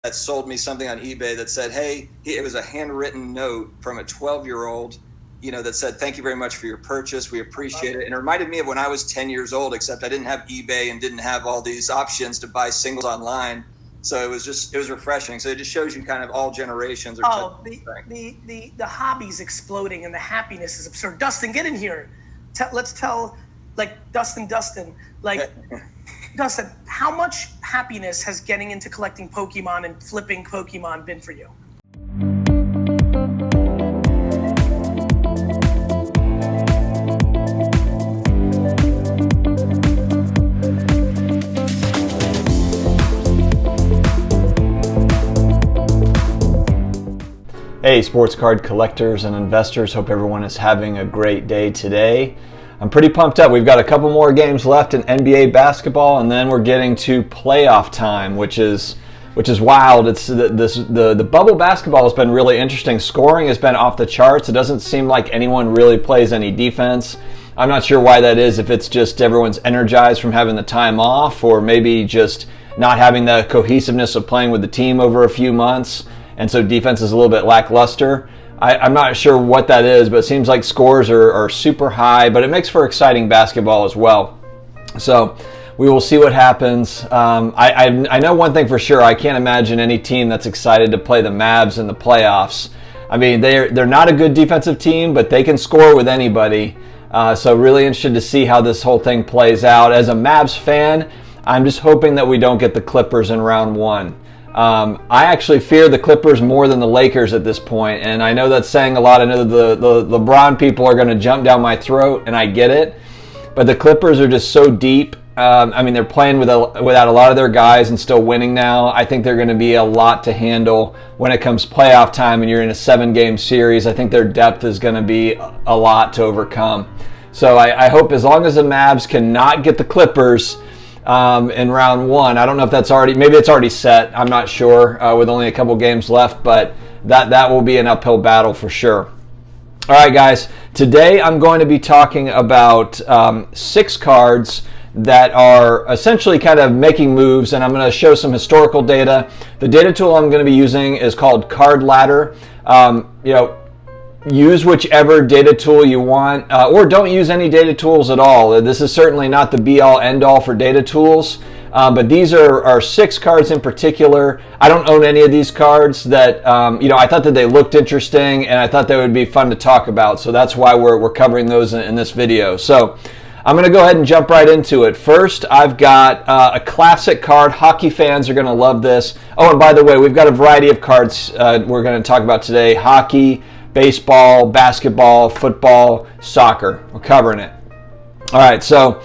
that sold me something on eBay that said, hey, it was a handwritten note from a 12-year-old, that said, thank you very much for your purchase. We appreciate it. And it reminded me of when I was 10 years old, except I didn't have eBay and didn't have all these options to buy singles online. So it was refreshing. So it just shows you kind of all generations. The hobby's exploding and the happiness is absurd. Dustin, get in here. Let's tell, Dustin, Dustin, how much happiness has getting into collecting Pokemon and flipping Pokemon been for you? Hey, sports card collectors and investors. Hope everyone is having a great day today. I'm pretty pumped up. We've got a couple more games left in NBA basketball, and then we're getting to playoff time, which is wild. It's the bubble basketball has been really interesting. Scoring has been off the charts. It doesn't seem like anyone really plays any defense. I'm not sure why that is, if it's just everyone's energized from having the time off, or maybe just not having the cohesiveness of playing with the team over a few months, and so defense is a little bit lackluster. I'm not sure what that is, but it seems like scores are super high, but it makes for exciting basketball as well. So we will see what happens. I know one thing for sure. I can't imagine any team that's excited to play the Mavs in the playoffs. I mean, they're not a good defensive team, but they can score with anybody. So really interested to see how this whole thing plays out. As a Mavs fan, I'm just hoping that we don't get the Clippers in round one. I actually fear the Clippers more than the Lakers at this point, and I know that's saying a lot. I know the LeBron people are going to jump down my throat, and I get it, but the Clippers are just so deep. They're playing without a lot of their guys and still winning now. I think they're going to be a lot to handle when it comes playoff time and you're in a 7-game series. I think their depth is going to be a lot to overcome. So I hope, as long as the Mavs cannot get the Clippers in round one. I don't know if maybe it's already set. I'm not sure with only a couple games left, but that will be an uphill battle for sure. All right, guys. Today I'm going to be talking about 6 cards that are essentially kind of making moves, and I'm going to show some historical data. The data tool I'm going to be using is called Card Ladder. Use whichever data tool you want, or don't use any data tools at all. This is certainly not the be-all, end-all for data tools, but these are 6 cards in particular. I don't own any of these cards that, I thought that they looked interesting, and I thought they would be fun to talk about, so that's why we're covering those in this video. So I'm going to go ahead and jump right into it. First, I've got a classic card. Hockey fans are going to love this. Oh, and by the way, we've got a variety of cards we're going to talk about today. Hockey, baseball, basketball, football, soccer. We're covering it. All right, so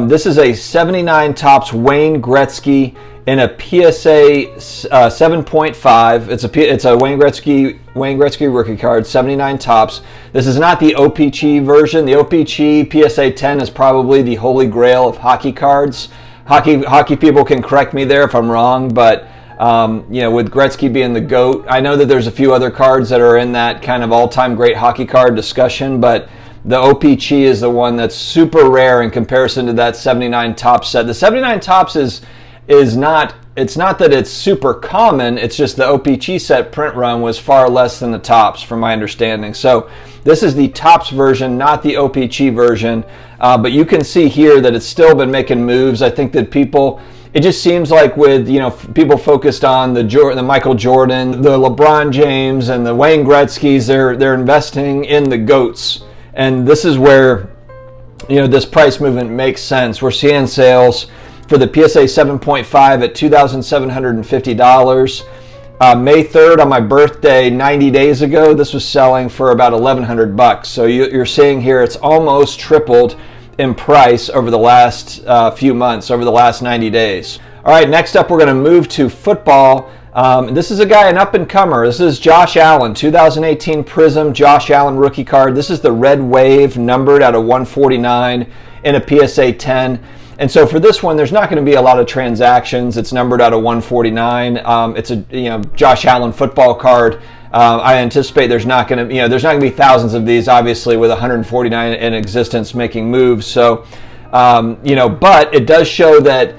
this is a 79 Topps Wayne Gretzky in a PSA 7.5. It's a Wayne Gretzky rookie card, 79 Topps. This is not the OPC version. The OPC PSA 10 is probably the holy grail of hockey cards. Hockey people can correct me there if I'm wrong, but with Gretzky being the GOAT, I know that there's a few other cards that are in that kind of all-time great hockey card discussion, but the OPC is the one that's super rare in comparison to that 79 Topps set. The 79 Topps is not, it's not that it's super common, it's just the OPC set print run was far less than the Topps, from my understanding. So this is the Topps version, not the OPC version, but you can see here that it's still been making moves. I think that it just seems like with, people focused on the Michael Jordan, the LeBron James, and the Wayne Gretzkys, they're investing in the GOATs. And this is where, this price movement makes sense. We're seeing sales for the PSA 7.5 at $2,750. May 3rd, on my birthday 90 days ago, this was selling for about $1,100. So you're seeing here it's almost tripled in price over the last few months, over the last 90 days. All right, next up we're going to move to football. This is a guy, an up-and-comer. This is Josh Allen, 2018 Prism Josh Allen rookie card. This is the red wave, numbered out of 149 in a PSA 10. And so for this one, there's not going to be a lot of transactions. It's numbered out of 149. It's a Josh Allen football card. I anticipate there's not going to be thousands of these, obviously, with 149 in existence making moves. So, but it does show that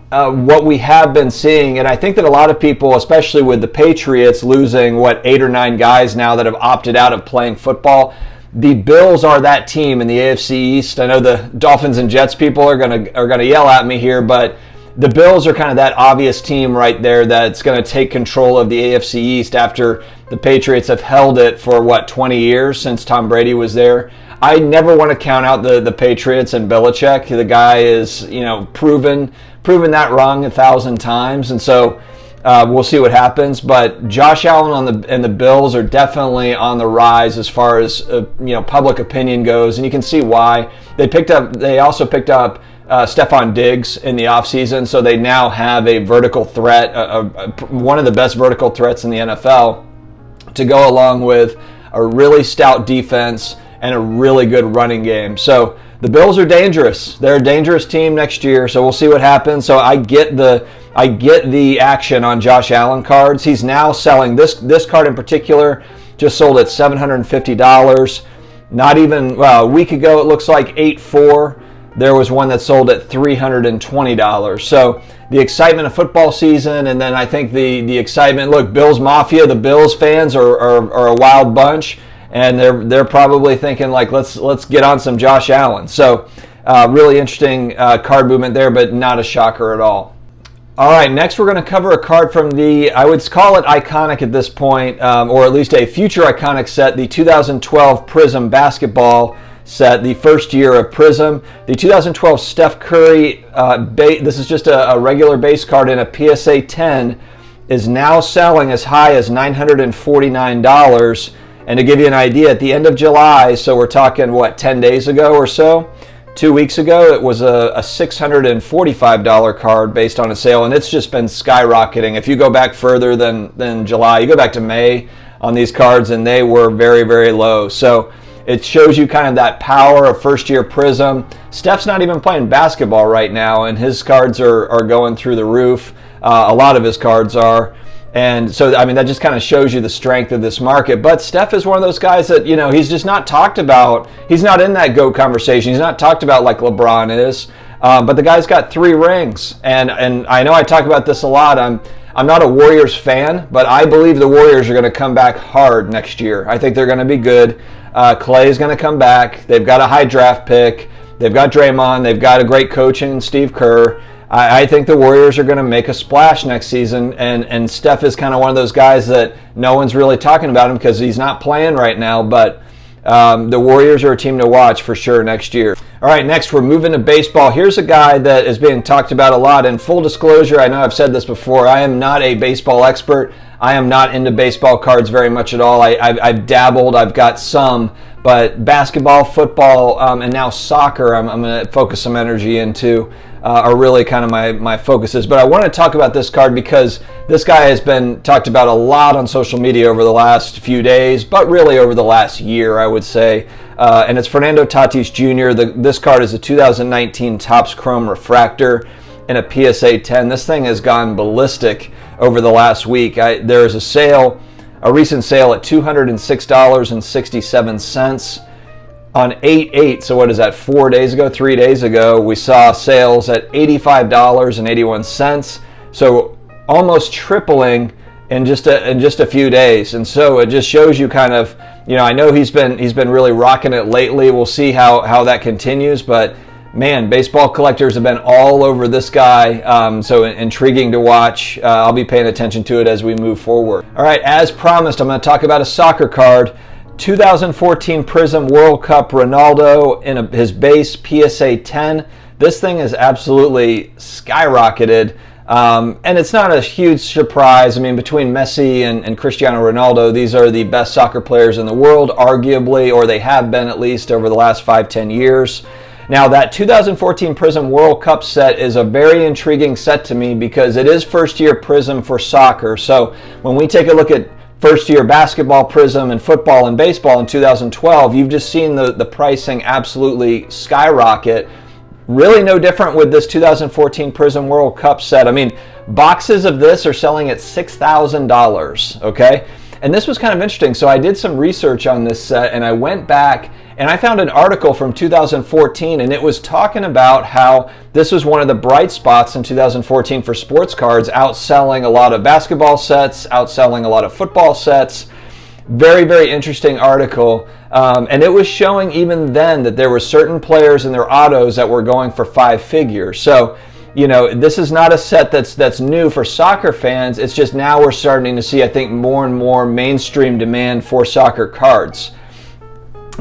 what we have been seeing, and I think that a lot of people, especially with the Patriots losing 8 or 9 guys now that have opted out of playing football, the Bills are that team in the AFC East. I know the Dolphins and Jets people are gonna yell at me here, but the Bills are kind of that obvious team right there that's going to take control of the AFC East after the Patriots have held it for 20 years since Tom Brady was there. I never want to count out the Patriots and Belichick. The guy is, proven that wrong 1,000 times, and so we'll see what happens. But Josh Allen and the Bills are definitely on the rise as far as public opinion goes, and you can see why. They also picked up Stephon Diggs in the offseason, so they now have a vertical threat, one of the best vertical threats in the NFL, to go along with a really stout defense and a really good running game. So the Bills are dangerous. They're a dangerous team next year, so we'll see what happens. So I get the action on Josh Allen cards. He's now selling this card in particular, just sold at $750. Not even, a week ago it looks like $8.4. There was one that sold at $320. So the excitement of football season, and then I think the excitement. Look, Bills Mafia, the Bills fans are a wild bunch, and they're probably thinking let's get on some Josh Allen. So really interesting card movement there, but not a shocker at all. All right, next we're going to cover a card from I would call it iconic at this point, or at least a future iconic set, the 2012 Prism Basketball Set, the first year of Prism. The 2012 Steph Curry, this is just a regular base card in a PSA 10, is now selling as high as $949. And to give you an idea, at the end of July, so we're talking, 10 days ago or so, 2 weeks ago, it was a $645 card based on a sale, and it's just been skyrocketing. If you go back further than July, you go back to May on these cards, and they were very, very low. So it shows you kind of that power of first-year Prism. Steph's not even playing basketball right now, and his cards are going through the roof. A lot of his cards are. And so, that just kind of shows you the strength of this market. But Steph is one of those guys that, he's just not talked about. He's not in that GOAT conversation. He's not talked about like LeBron is. But the guy's got 3 rings. And I know I talk about this a lot. I'm not a Warriors fan, but I believe the Warriors are going to come back hard next year. I think they're going to be good. Clay is going to come back. They've got a high draft pick. They've got Draymond. They've got a great coach in Steve Kerr. I think the Warriors are going to make a splash next season, and Steph is kind of one of those guys that no one's really talking about him because he's not playing right now, but the Warriors are a team to watch for sure next year. All right, next we're moving to baseball. Here's a guy that is being talked about a lot, and full disclosure, I know I've said this before, I am not a baseball expert. I am not into baseball cards very much at all. I've dabbled, I've got some, but basketball, football, and now soccer I'm going to focus some energy into. Are really kind of my focuses. But I want to talk about this card because this guy has been talked about a lot on social media over the last few days, but really over the last year, I would say. And it's Fernando Tatis Jr. This card is a 2019 Topps Chrome Refractor in a PSA 10. This thing has gone ballistic over the last week. There is a recent sale at $206.67. On 8/8, so what is that, 3 days ago, we saw sales at $85.81. So almost tripling in just a few days. And so it just shows you kind of, I know he's been really rocking it lately. We'll see how that continues, but man, baseball collectors have been all over this guy. So intriguing to watch. I'll be paying attention to it as we move forward. All right, as promised, I'm going to talk about a soccer card. 2014 Prism World Cup Ronaldo in his base PSA 10. This thing is absolutely skyrocketed. And it's not a huge surprise. Between Messi and Cristiano Ronaldo, these are the best soccer players in the world, arguably, or they have been at least over the last 5-10 years. Now, that 2014 Prism World Cup set is a very intriguing set to me because it is first-year Prism for soccer. So when we take a look at first-year basketball Prism and football and baseball in 2012, you've just seen the pricing absolutely skyrocket. Really no different with this 2014 Prism World Cup set. Boxes of this are selling at $6,000, okay? And this was kind of interesting. So I did some research on this set, and I went back and I found an article from 2014, and it was talking about how this was one of the bright spots in 2014 for sports cards, outselling a lot of basketball sets, outselling a lot of football sets. Very, very interesting article. And it was showing even then that there were certain players in their autos that were going for 5 figures. So, you know, this is not a set that's new for soccer fans. It's just now we're starting to see, I think, more and more mainstream demand for soccer cards.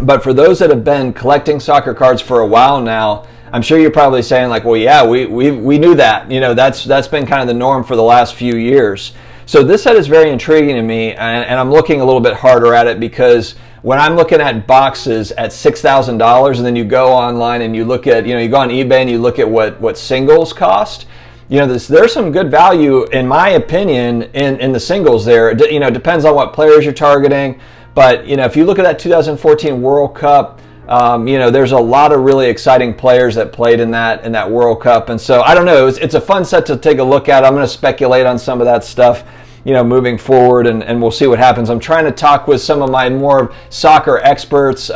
But for those that have been collecting soccer cards for a while now, I'm sure you're probably saying like, well, yeah, we knew that. You know, that's been kind of the norm for the last few years. So this set is very intriguing to me, and I'm looking a little bit harder at it because when I'm looking at boxes at $6,000, and then you go online and you look at, you go on eBay and you look at what singles cost, there's some good value, in my opinion, in the singles there. It depends on what players you're targeting. But, if you look at that 2014 World Cup, there's a lot of really exciting players that played in that World Cup. And so, I don't know, it's a fun set to take a look at. I'm going to speculate on some of that stuff, moving forward, and we'll see what happens. I'm trying to talk with some of my more soccer experts.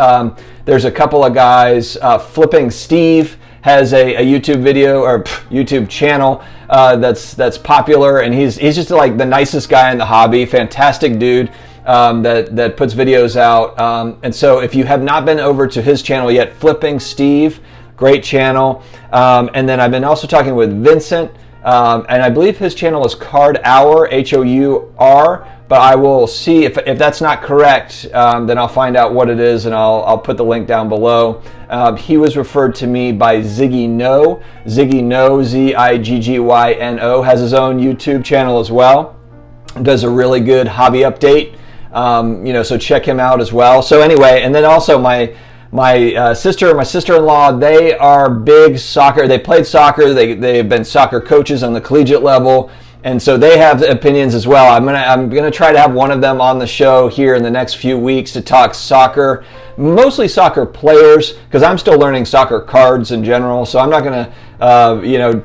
There's a couple of guys. Flipping Steve has a YouTube video or YouTube channel that's popular, and he's just like the nicest guy in the hobby. Fantastic dude. That puts videos out. And so if you have not been over to his channel yet, Flipping Steve, great channel. And then I've been also talking with Vincent, and I believe his channel is Card Hour, Hour, but I will see if that's not correct, then I'll find out what it is, and I'll put the link down below. He was referred to me by Ziggy No, Zigggyno, has his own YouTube channel as well. Does a really good hobby update. So check him out as well. So anyway, and then also my sister and my sister-in-law, they are big soccer. They played soccer. They've been soccer coaches on the collegiate level, and so they have opinions as well. I'm gonna try to have one of them on the show here in the next few weeks to talk soccer, mostly soccer players, because I'm still learning soccer cards in general. So I'm not gonna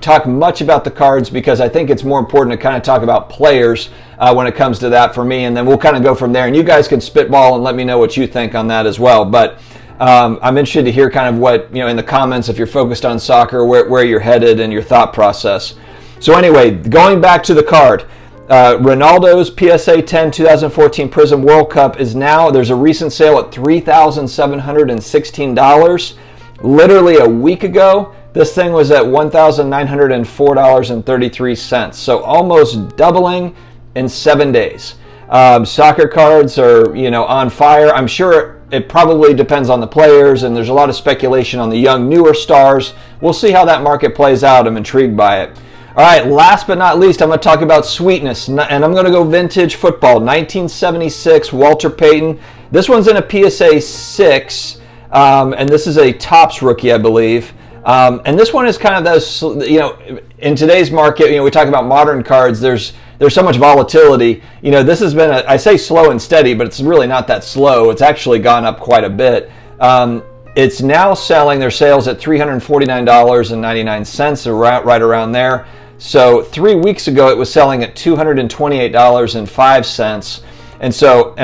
talk much about the cards, because I think it's more important to kind of talk about players when it comes to that for me, and then we'll kind of go from there, and you guys can spitball and let me know what you think on that as well. But I'm interested to hear kind of what, in the comments, if you're focused on soccer, where you're headed and your thought process. So anyway, going back to the card, Ronaldo's PSA 10 2014 Prism World Cup is now, there's a recent sale at $3,716. Literally a week ago, this thing was at $1,904.33. So almost doubling in 7 days. Soccer cards are, on fire. I'm sure it probably depends on the players, and there's a lot of speculation on the young, newer stars. We'll see how that market plays out. I'm intrigued by it. All right, last but not least, I'm going to talk about sweetness, and I'm going to go vintage football. 1976 Walter Payton. This one's in a PSA 6, and this is a Topps rookie, I believe. And this one is kind of those, in today's market, we talk about modern cards, there's so much volatility. This has been, I say slow and steady, but it's really not that slow. It's actually gone up quite a bit. It's now selling their sales at $349.99, right around there. So 3 weeks ago, it was selling at $228.05. And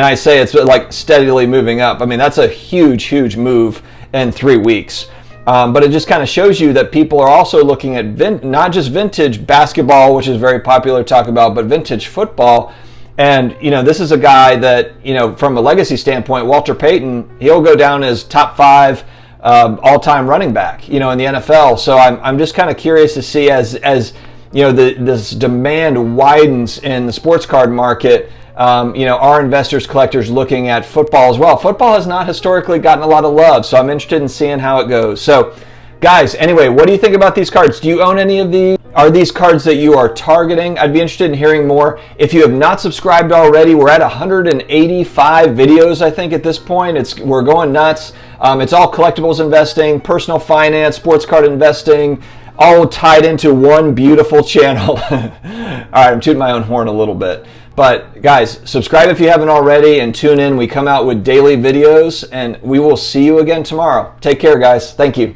I say it's like steadily moving up. I mean, that's a huge, huge move in 3 weeks. But it just kind of shows you that people are also looking at not just vintage basketball, which is very popular to talk about, but vintage football. And, this is a guy that, from a legacy standpoint, Walter Payton, he'll go down as top 5 all-time running back, in the NFL. So I'm just kind of curious to see as this demand widens in the sports card market, are investors, collectors looking at football as well? Football has not historically gotten a lot of love, so I'm interested in seeing how it goes. So, guys, anyway, what do you think about these cards? Do you own any of these? Are these cards that you are targeting? I'd be interested in hearing more. If you have not subscribed already, we're at 185 videos, I think, at this point. We're going nuts. It's all collectibles investing, personal finance, sports card investing, all tied into one beautiful channel. All right, I'm tooting my own horn a little bit. But guys, subscribe if you haven't already, and tune in. We come out with daily videos, and we will see you again tomorrow. Take care, guys. Thank you.